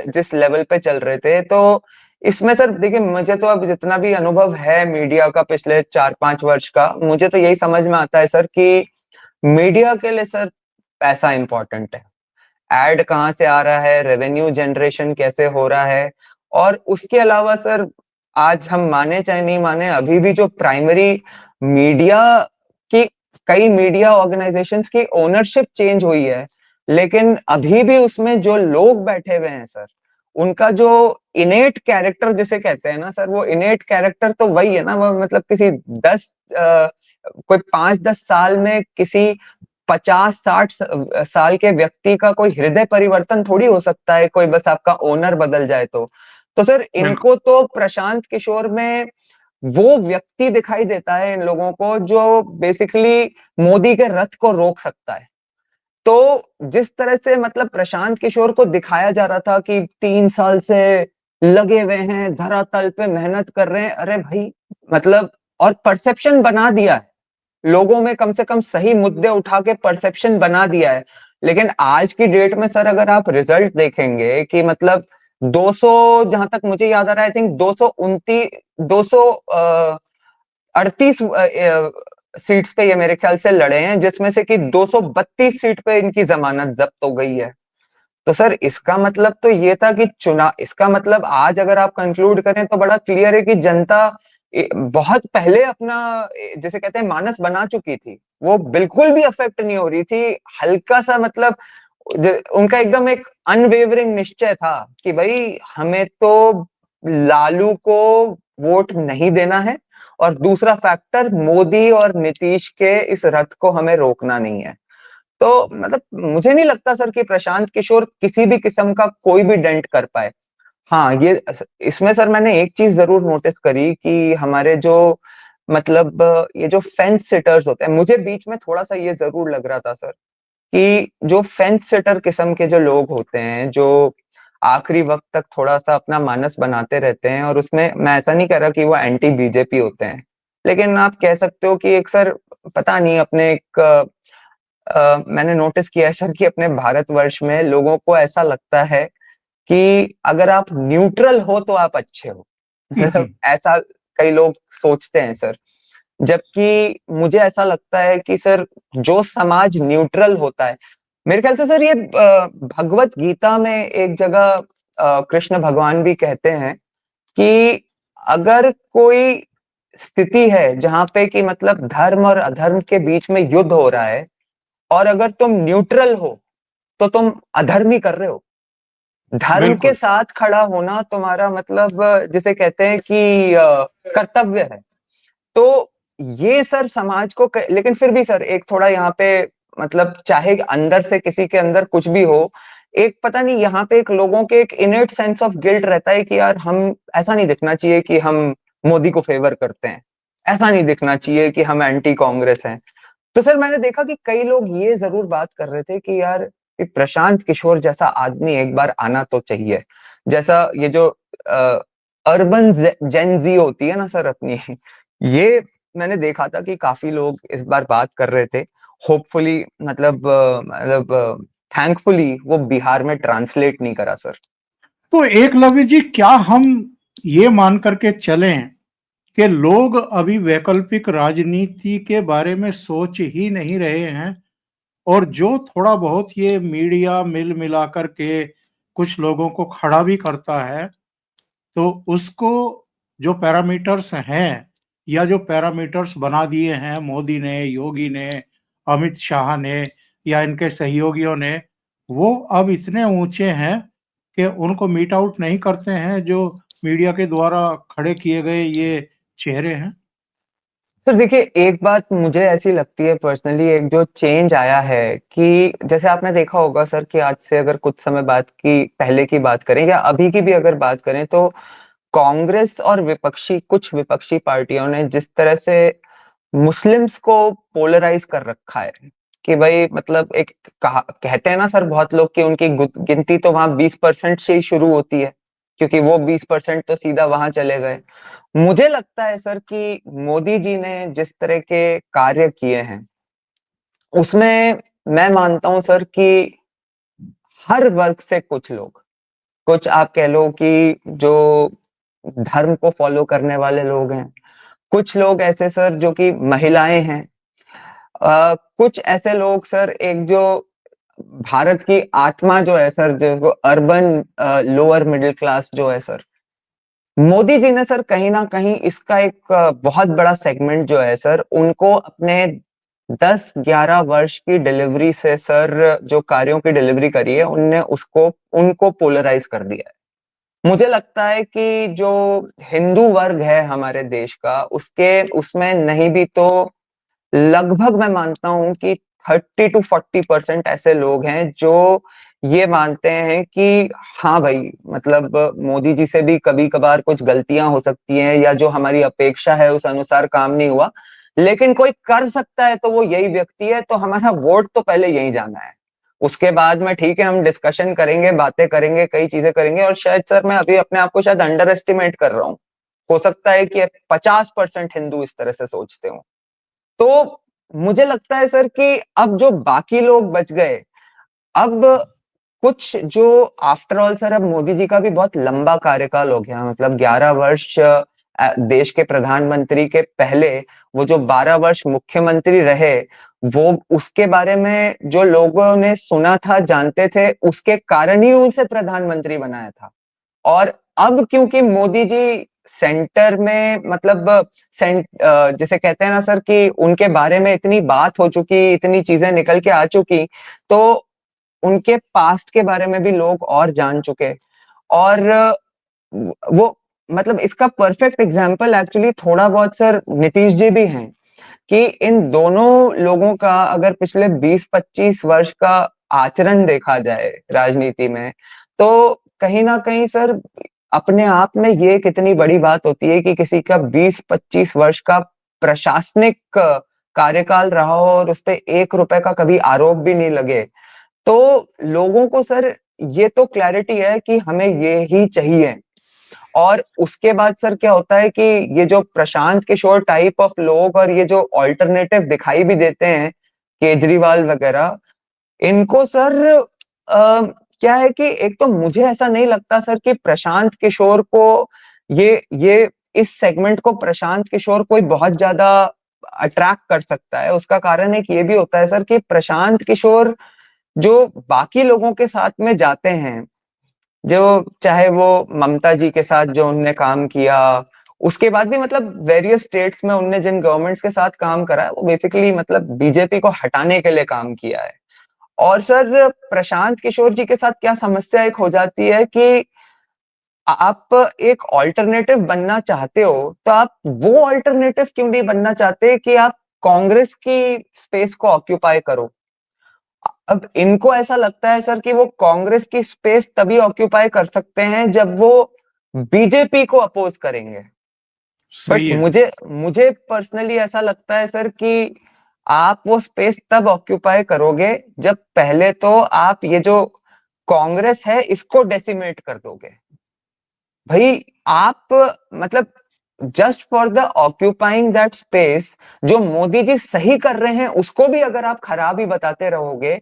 जिस लेवल पे चल रहे थे, तो इसमें सर देखिए मुझे तो अब जितना भी अनुभव है मीडिया का पिछले 4-5 वर्ष का, मुझे तो यही समझ में आता है सर कि मीडिया के लिए सर पैसा इंपॉर्टेंट है। एड कहाँ से आ रहा है, रेवेन्यू जनरेशन कैसे हो रहा है, और उसके अलावा सर आज हम माने चाहे नहीं माने अभी भी जो प्राइमरी मीडिया की, कई मीडिया ऑर्गेनाइजेशंस की ओनरशिप चेंज हुई है, लेकिन अभी भी उसमें जो लोग बैठे हुए हैं सर, उनका जो इनेट कैरेक्टर जिसे कहते हैं ना सर, वो इनेट कैरेक्टर तो वही है ना, वो मतलब किसी कोई 5-10 साल में किसी 50-60 साल के व्यक्ति का कोई हृदय परिवर्तन थोड़ी हो सकता है, कोई बस आपका ओनर बदल जाए तो सर बिल्कुल। इनको तो प्रशांत किशोर में वो व्यक्ति दिखाई देता है इन लोगों को जो बेसिकली मोदी के रथ को रोक सकता है। तो जिस तरह से मतलब प्रशांत किशोर को दिखाया जा रहा था कि 3 साल से लगे हुए हैं, धरातल पे मेहनत कर रहे हैं, अरे भाई मतलब, और परसेप्शन बना दिया है लोगों में, कम से कम सही मुद्दे उठा के परसेप्शन बना दिया है। लेकिन आज की डेट में सर अगर आप रिजल्ट देखेंगे कि मतलब 200, जहां तक मुझे याद आ रहा है, आई थिंक 229 238 सीट्स पे ये मेरे ख्याल से लड़े हैं, जिसमें से कि 232 सीट पे इनकी जमानत जब्त हो गई है। तो सर इसका मतलब तो ये था कि चुनाव, इसका मतलब आज अगर आप कंक्लूड करें तो बड़ा क्लियर है कि जनता बहुत पहले अपना जैसे कहते हैं मानस बना चुकी थी, वो बिल्कुल भी अफेक्ट नहीं हो रही थी। हल्का सा मतलब उनका एकदम एक अनवेवरिंग निश्चय था कि भाई हमें तो लालू को वोट नहीं देना है, और दूसरा फैक्टर मोदी और नीतीश के इस रथ को हमें रोकना नहीं है। तो मतलब मुझे नहीं लगता सर कि प्रशांत किशोर किसी भी किस्म का कोई भी डेंट कर पाए। हाँ ये इसमें सर मैंने एक चीज जरूर नोटिस करी कि हमारे जो मतलब ये जो फेंस सिटर्स होते हैं, मुझे बीच में थोड़ा सा ये जरूर लग रहा था सर कि जो फेंस सिटर किस्म के जो लोग होते हैं जो आखिरी वक्त तक थोड़ा सा अपना मानस बनाते रहते हैं, और उसमें मैं ऐसा नहीं कह रहा कि वो एंटी बीजेपी होते हैं, लेकिन आप कह सकते हो कि एक सर पता नहीं अपने एक मैंने नोटिस किया है सर कि अपने भारतवर्ष में लोगों को ऐसा लगता है कि अगर आप न्यूट्रल हो तो आप अच्छे हो। मतलब ऐसा कई लोग सोचते हैं सर। जबकि मुझे ऐसा लगता है कि सर जो समाज न्यूट्रल होता है, मेरे ख्याल से सर ये भगवत गीता में एक जगह कृष्ण भगवान भी कहते हैं कि अगर कोई स्थिति है जहां पे कि मतलब धर्म और अधर्म के बीच में युद्ध हो रहा है और अगर तुम न्यूट्रल हो तो तुम अधर्म ही कर रहे हो। धर्म के बिल्कुल। साथ खड़ा होना तुम्हारा मतलब जिसे कहते हैं कि कर्तव्य है। तो ये सर समाज को लेकिन फिर भी सर एक थोड़ा यहाँ पे मतलब चाहे अंदर से किसी के अंदर कुछ भी हो, एक पता नहीं यहाँ पे एक लोगों के एक इनेट सेंस ऑफ गिल्ट रहता है कि यार हम ऐसा नहीं दिखना चाहिए कि हम मोदी को फेवर करते हैं, ऐसा नहीं दिखना चाहिए कि हम एंटी कांग्रेस हैं। तो सर मैंने देखा कि कई लोग ये जरूर बात कर रहे थे कि यार कि प्रशांत किशोर जैसा आदमी एक बार आना तो चाहिए। जैसा ये जो अर्बन जेंजी होती है ना सर अपनी, ये मैंने देखा था कि काफी लोग इस बार बात कर रहे थे। होपफुली मतलब थैंकफुली वो बिहार में ट्रांसलेट नहीं करा सर। तो एकलव्य जी, क्या हम ये मान करके चलें कि लोग अभी वैकल्पिक राजनीति के बारे में सोच ही नहीं रहे हैं, और जो थोड़ा बहुत ये मीडिया मिल मिला करके कुछ लोगों को खड़ा भी करता है, तो उसको जो पैरामीटर्स हैं या जो पैरामीटर्स बना दिए हैं मोदी ने, योगी ने, अमित शाह ने या इनके सहयोगियों ने, वो अब इतने ऊंचे हैं कि उनको मीट आउट नहीं करते हैं जो मीडिया के द्वारा खड़े किए गए ये चेहरे हैं। सर देखिए एक बात मुझे ऐसी लगती है पर्सनली, एक जो चेंज आया है कि जैसे आपने देखा होगा सर कि आज से अगर कुछ समय बाद की पहले की बात करें या अभी की भी अगर बात करें तो कांग्रेस और कुछ विपक्षी पार्टियों ने जिस तरह से मुस्लिम्स को पोलराइज कर रखा है कि भाई मतलब एक कहते हैं ना सर बहुत लोग कि उनकी गिनती तो वहां 20% से ही शुरू होती है, क्योंकि वो 20% तो सीधा वहां चले गए। मुझे लगता है सर कि मोदी जी ने जिस तरह के कार्य किए हैं उसमें मैं मानता हूं सर कि हर वर्ग से कुछ लोग, कुछ आप कह लो कि जो धर्म को फॉलो करने वाले लोग हैं, कुछ लोग ऐसे सर जो कि महिलाएं हैं, कुछ ऐसे लोग सर एक जो भारत की आत्मा जो है सर, जो अर्बन लोअर मिडिल क्लास जो है सर, मोदी जी ने सर कहीं ना कहीं इसका एक बहुत बड़ा सेगमेंट जो है सर उनको अपने 10-11 वर्ष की डिलीवरी से सर जो कार्यों की डिलीवरी करी है उनने उसको उनको पोलराइज कर दिया है। मुझे लगता है कि जो हिंदू वर्ग है हमारे देश का उसके उसमें नहीं भी तो लगभग मैं मानता हूं कि 30-40% ऐसे लोग हैं जो ये मानते हैं कि हाँ भाई मतलब मोदी जी से भी कभी कभार कुछ गलतियां हो सकती हैं या जो हमारी अपेक्षा है उस अनुसार काम नहीं हुआ, लेकिन कोई कर सकता है तो वो यही व्यक्ति है, तो हमारा वोट तो पहले यही जाना है। उसके बाद में ठीक है हम डिस्कशन करेंगे, बातें करेंगे, कई चीजें करेंगे। और शायद सर मैं अभी अपने आप को शायद अंडर एस्टिमेट कर रहा हूँ, हो सकता है कि 50% हिंदू इस तरह से सोचते हो। तो मुझे लगता है सर कि अब जो बाकी लोग बच गए, अब कुछ जो आफ्टर ऑल सर अब मोदी जी का भी बहुत लंबा कार्यकाल हो गया, मतलब 11 वर्ष देश के प्रधानमंत्री के पहले वो जो 12 वर्ष मुख्यमंत्री रहे, वो उसके बारे में जो लोगों ने सुना था जानते थे उसके कारण ही उनसे प्रधानमंत्री बनाया था। और अब क्योंकि मोदी जी सेंटर में मतलब जैसे कहते हैं ना सर कि उनके बारे में इतनी बात हो चुकी, इतनी चीजें निकल के आ चुकी, तो उनके पास्ट के बारे में भी लोग और जान चुके। और वो मतलब इसका परफेक्ट एग्जाम्पल एक्चुअली थोड़ा बहुत सर नीतीश जी भी हैं कि इन दोनों लोगों का अगर पिछले 20-25 वर्ष का आचरण देखा जाए राजनीति में, तो कहीं ना कहीं सर अपने आप में ये कितनी बड़ी बात होती है कि किसी का 20-25 वर्ष का प्रशासनिक कार्यकाल रहा हो और उस पे 1 रुपए का कभी आरोप भी नहीं लगे। तो लोगों को सर ये तो क्लैरिटी है कि हमें ये ही चाहिए। और उसके बाद सर क्या होता है कि ये जो प्रशांत किशोर टाइप ऑफ लोग और ये जो ऑल्टरनेटिव दिखाई भी देते हैं, केजरीवाल वगैरह, इनको सर क्या है कि एक तो मुझे ऐसा नहीं लगता सर कि प्रशांत किशोर को ये इस सेगमेंट को प्रशांत किशोर कोई बहुत ज्यादा अट्रैक्ट कर सकता है। उसका कारण एक ये भी होता है सर कि प्रशांत किशोर जो बाकी लोगों के साथ में जाते हैं, जो चाहे वो ममता जी के साथ जो उनने काम किया, उसके बाद भी मतलब वेरियस स्टेट्स में उनने जिन गवर्नमेंट्स के साथ काम करा है वो बेसिकली मतलब बीजेपी को हटाने के लिए काम किया है। और सर प्रशांत किशोर जी के साथ क्या समस्या एक हो जाती है कि आप एक ऑल्टरनेटिव बनना चाहते हो तो आप वो ऑल्टरनेटिव क्यों नहीं बनना चाहते कि आप कांग्रेस की स्पेस को ऑक्यूपाई करो। अब इनको ऐसा लगता है सर कि वो कांग्रेस की स्पेस तभी ऑक्यूपाई कर सकते हैं जब वो बीजेपी को अपोज करेंगे। बट सही है। मुझे मुझे पर्सनली ऐसा लगता है सर कि आप वो स्पेस तब ऑक्यूपाई करोगे जब पहले तो आप ये जो कांग्रेस है इसको डेसिमेट कर दोगे। भाई आप मतलब just for the occupying that space, जो मोदी जी सही कर रहे हैं उसको भी अगर आप खराब ही बताते रहोगे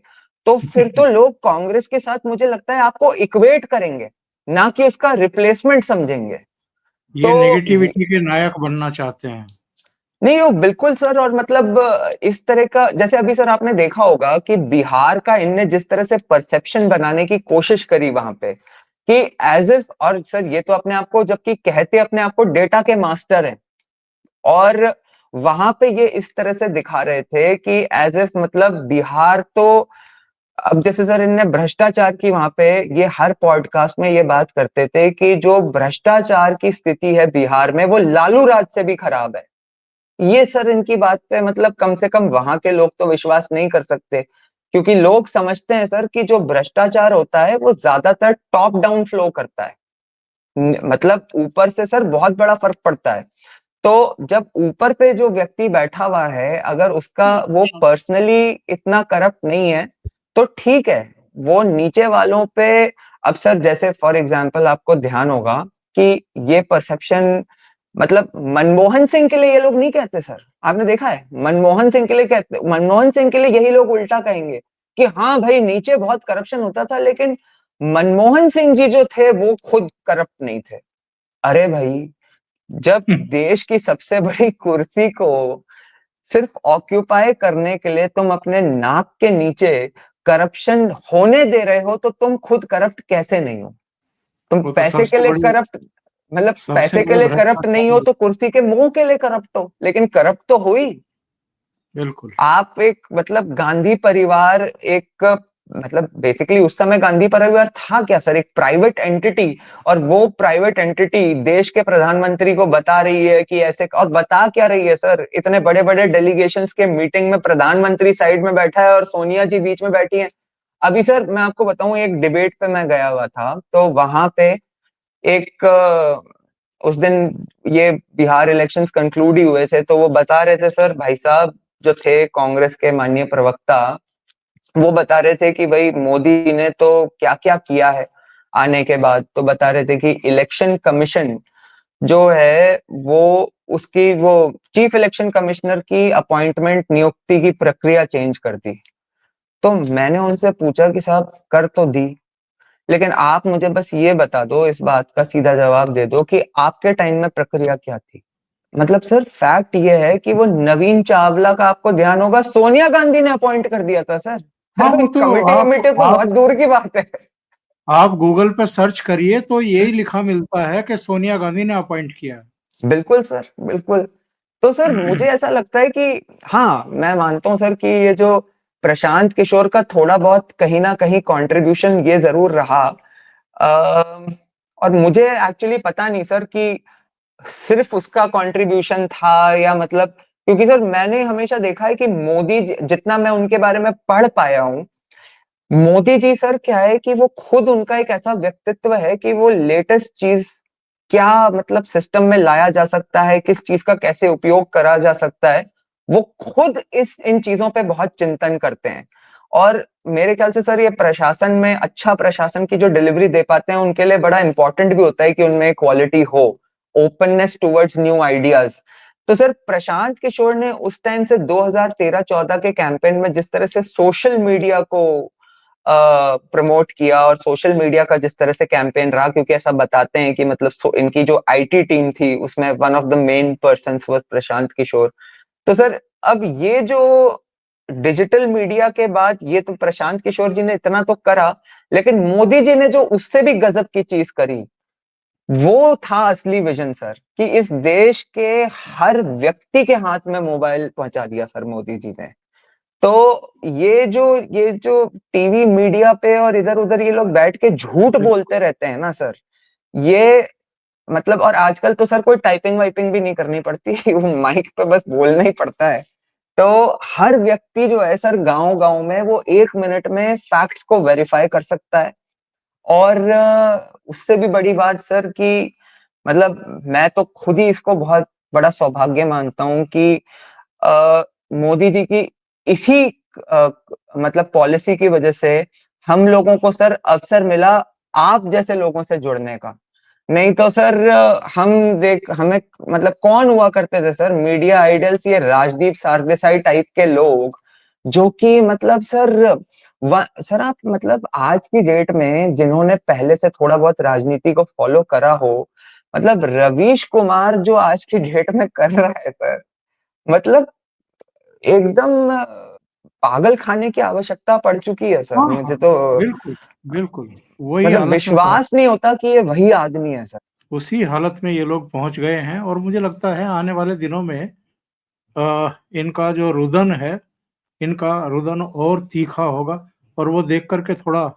तो फिर तो लोग कांग्रेस के साथ मुझे लगता है आपको इक्वेट करेंगे, ना कि उसका रिप्लेसमेंट समझेंगे। ये तो नेगेटिविटी के नायक बनना चाहते हैं। नहीं वो बिल्कुल सर, और मतलब इस तरह का जैसे अभी सर आपने देखा होगा कि बिहार का इनने जिस तरह से परसेप्शन बनाने की कोशिश करी वहां पे कि एज इफ, और सर ये तो अपने आप को जबकि कहते अपने आप को डेटा के मास्टर हैं, और वहां पे ये इस तरह से दिखा रहे थे कि एज इफ मतलब बिहार तो, अब जैसे सर इनने भ्रष्टाचार की वहां पे ये हर पॉडकास्ट में ये बात करते थे कि जो भ्रष्टाचार की स्थिति है बिहार में वो लालू राज से भी खराब है। ये सर इनकी बात पे मतलब कम से कम वहां के लोग तो विश्वास नहीं कर सकते, क्योंकि लोग समझते हैं सर कि जो भ्रष्टाचार होता है वो ज्यादातर टॉप डाउन फ्लो करता है, मतलब ऊपर से सर बहुत बड़ा फर्क पड़ता है। तो जब ऊपर पे जो व्यक्ति बैठा हुआ है अगर उसका वो पर्सनली इतना करप्ट नहीं है तो ठीक है, वो नीचे वालों पे, अब सर जैसे फॉर एग्जांपल आपको ध्यान होगा कि ये परसेप्शन मतलब मनमोहन सिंह के लिए ये लोग नहीं कहते सर, आपने देखा है मनमोहन सिंह के लिए कहते, मनमोहन सिंह के लिए यही लोग उल्टा कहेंगे कि हाँ भाई नीचे बहुत करप्शन होता था लेकिन मनमोहन सिंह जी जो थे वो खुद करप्ट नहीं थे। अरे भाई, जब देश की सबसे बड़ी कुर्सी को सिर्फ ऑक्यूपाई करने के लिए तुम अपने नाक के नीचे करप्शन होने दे रहे हो तो तुम खुद करप्ट कैसे नहीं हो। तुम वो तो पैसे के लिए करप्ट, मतलब सबसे पैसे के बड़े लिए करप्ट नहीं हो भ्रष्टाचारी। तो कुर्सी के मुंह के लिए करप्ट हो, लेकिन करप्ट तो हुई। बिल्कुल। आप एक मतलब गांधी परिवार एक, मतलब बेसिकली उस समय गांधी परिवार था क्या सर, एक प्राइवेट एंटिटी, और वो प्राइवेट एंटिटी देश के प्रधानमंत्री को बता रही है कि ऐसे, और बता क्या रही है सर, इतने बड़े बड़े डेलीगेशंस के मीटिंग में प्रधानमंत्री साइड में बैठा है और सोनिया जी बीच में बैठी है। अभी सर मैं आपको बताऊं, एक डिबेट पे मैं गया हुआ था तो वहां पे एक उस दिन ये बिहार इलेक्शंस कंक्लूड ही हुए थे तो वो बता रहे थे सर, भाई साहब जो थे कांग्रेस के माननीय प्रवक्ता, वो बता रहे थे कि भाई मोदी ने तो क्या क्या किया है आने के बाद, तो बता रहे थे कि इलेक्शन कमीशन जो है वो उसकी वो चीफ इलेक्शन कमिश्नर की अपॉइंटमेंट नियुक्ति की प्रक्रिया चेंज कर दी। तो मैंने उनसे पूछा कि साहब कर तो दी, लेकिन आप मुझे बस ये बता दो, इस बात का सीधा जवाब दे दो कि आपके टाइम में प्रक्रिया क्या थी। मतलब सर फैक्ट ये है कि वो नवीन चावला का आपको ध्यान होगा सोनिया गांधी ने अपॉइंट कर दिया था सर। हाँ, वो तो कमिटी कमिटी तो बहुत दूर की बात है। आप गूगल पे सर्च करिए तो यही लिखा मिलता है कि सोनिया गांधी ने अपॉइंट किया है। बिल्कुल सर, बिल्कुल। तो सर मुझे ऐसा लगता है कि हाँ मैं मानता हूँ सर कि ये जो प्रशांत किशोर का थोड़ा बहुत कहीं ना कहीं कंट्रीब्यूशन ये जरूर रहा। और मुझे एक्चुअली पता नहीं सर कि सिर्फ उसका कंट्रीब्यूशन था या मतलब, क्योंकि सर मैंने हमेशा देखा है कि मोदी जितना मैं उनके बारे में पढ़ पाया हूँ, मोदी जी सर क्या है कि वो खुद उनका एक ऐसा व्यक्तित्व है कि वो लेटेस्ट चीज क्या मतलब सिस्टम में लाया जा सकता है, किस चीज का कैसे उपयोग करा जा सकता है, वो खुद इस इन चीजों पे बहुत चिंतन करते हैं। और मेरे ख्याल से सर ये प्रशासन में अच्छा प्रशासन की जो डिलीवरी दे पाते हैं उनके लिए बड़ा इंपॉर्टेंट भी होता है कि उनमें क्वालिटी हो, ओपननेस टुवर्ड्स न्यू आइडियाज। तो सर प्रशांत किशोर ने उस टाइम से 2013-14 के कैंपेन में जिस तरह से सोशल मीडिया को प्रमोट किया और सोशल मीडिया का जिस तरह से कैंपेन रहा, क्योंकि ऐसा बताते हैं कि मतलब इनकी जो आईटी टीम थी उसमें one of the main persons was Prashant Kishor. तो सर अब ये जो डिजिटल मीडिया के बाद ये तो प्रशांत किशोर जी ने इतना तो करा, लेकिन मोदी जी ने जो उससे भी गजब की चीज करी वो था असली विजन सर, कि इस देश के हर व्यक्ति के हाथ में मोबाइल पहुंचा दिया सर मोदी जी ने। तो ये जो टीवी मीडिया पे और इधर उधर ये लोग बैठ के झूठ बिल्कुल। बोलते रहते हैं ना सर, ये मतलब, और आजकल तो सर कोई टाइपिंग वाइपिंग भी नहीं करनी पड़ती वो माइक पे बस बोलना ही पड़ता है। तो हर व्यक्ति जो है सर गांव गांव में वो 1 मिनट में फैक्ट्स को वेरीफाई कर सकता है। और उससे भी बड़ी बात सर कि मतलब मैं तो खुद ही इसको बहुत बड़ा सौभाग्य मानता हूँ कि मोदी जी की इसी अ, मतलब पॉलिसी की वजह से हम लोगों को सर अवसर मिला आप जैसे लोगों से जुड़ने का। नहीं तो सर हमें मतलब कौन हुआ करते थे सर मीडिया आइडल्स, ये राजदीप सरदेसाई टाइप के लोग जो कि मतलब सर आप मतलब आज की डेट में जिन्होंने पहले से थोड़ा बहुत राजनीति को फॉलो करा हो, मतलब रवीश कुमार जो आज की डेट में कर रहा है सर, मतलब एकदम पागल खाने की आवश्यकता पड़ चुकी है सर, हाँ, हाँ, मुझे तो बिल्कुल, बिल्कुल। वही मतलब हालत में पहुँच विश्वास नहीं होता कि ये वही आदमी है सर। उसी हालत में ये लोग पहुँच गए हैं और मुझे लगता है आने वाले दिनों में इनका जो रुदन है, इनका रुदन और तीखा होगा और वो देख कर के थोड़ा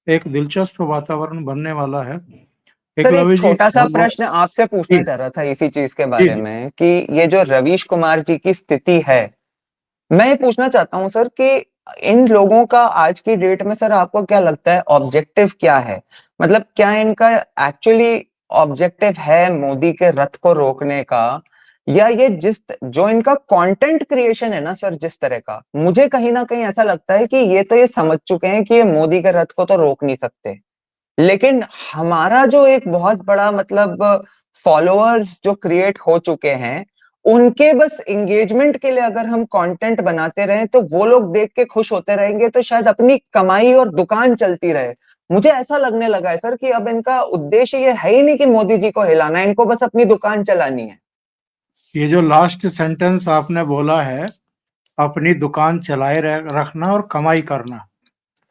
एक दिलचस्प वातावरण बनने वाला है। सर एक एकलव्य जी छोटा सा बहुत-बहुत प्रश्न आपसे पूछना जी, चाह रहा था इसी चीज के जी, बारे जी। में कि ये जो रवीश कुमार जी की स्थिति है, मैं ये पूछना चाहता हूँ सर कि इन लोगों का आज की डेट में सर आपको क्या लगता है ऑब्जेक्टिव क्या है? मतलब क्या इनका एक्चुअली ऑब्जेक्टिव है मोदी के रथ को रोकने का, या ये जिस जो इनका कंटेंट क्रिएशन है ना सर जिस तरह का, मुझे कहीं ना कहीं ऐसा लगता है कि ये समझ चुके हैं कि ये मोदी के रथ को तो रोक नहीं सकते। लेकिन हमारा जो एक बहुत बड़ा मतलब फॉलोअर्स जो क्रिएट हो चुके हैं, उनके बस एंगेजमेंट के लिए अगर हम कंटेंट बनाते रहें तो वो लोग देख के खुश होते रहेंगे, तो शायद अपनी कमाई और दुकान चलती रहे। मुझे ऐसा लगने लगा है सर कि अब इनका उद्देश्य ये है ही नहीं कि मोदी जी को हिलाना है, इनको बस अपनी दुकान चलानी है। ये जो लास्ट सेंटेंस आपने बोला है, अपनी दुकान चलाए रखना और कमाई करना।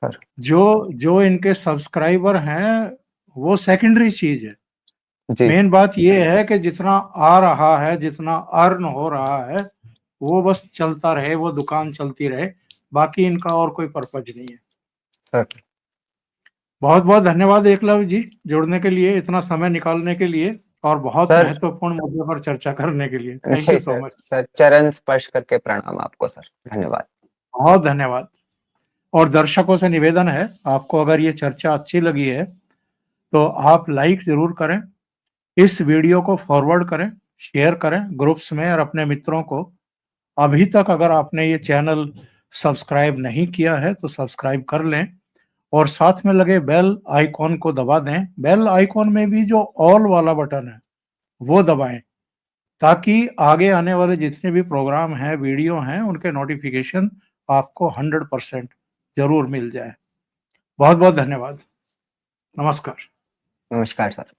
सर जो जो इनके सब्सक्राइबर हैं, वो सेकेंडरी चीज़ है। जी मेन बात ये है कि जितना आ रहा है, जितना अर्न हो रहा है, वो बस चलता रहे, वो दुकान चलती रहे, बाकी इनका और कोई पर्पज़ नहीं है। सर बहुत-बहुत धन्यवाद एकलव्य जी, जुड़ने के लिए, इतना समय निकालने के लिए और बहुत सर महत्वपूर्ण मुद्दे पर चर्चा करने के लिए। Thank you so sir much. Sir चरण स्पर्श करके प्रणाम आपको सर, धन्यवाद। बहुत धन्यवाद। और दर्शकों से निवेदन है, आपको अगर ये चर्चा अच्छी लगी है, तो आप लाइक ज़रूर करें, इस वीडियो को फॉरवर्ड करें, शेयर करें ग्रुप्स में और अपने मित्रों को। अभी तक अगर आपने ये चैनल सब्सक्राइब नहीं किया है, तो सब्सक्राइब कर लें और साथ में लगे बेल आइकॉन को दबा दें। बेल आइकॉन में भी जो ऑल वाला बटन है, वो दबाएँ, ताकि आगे आने वाले जितने भी प्रोग्राम हैं, वीडियो हैं, उनके नोटिफ़िकेशन आपको 100% ज़रूर मिल जाएँ। बहुत-बहुत धन्यवाद। नमस्कार। नमस्कार सर।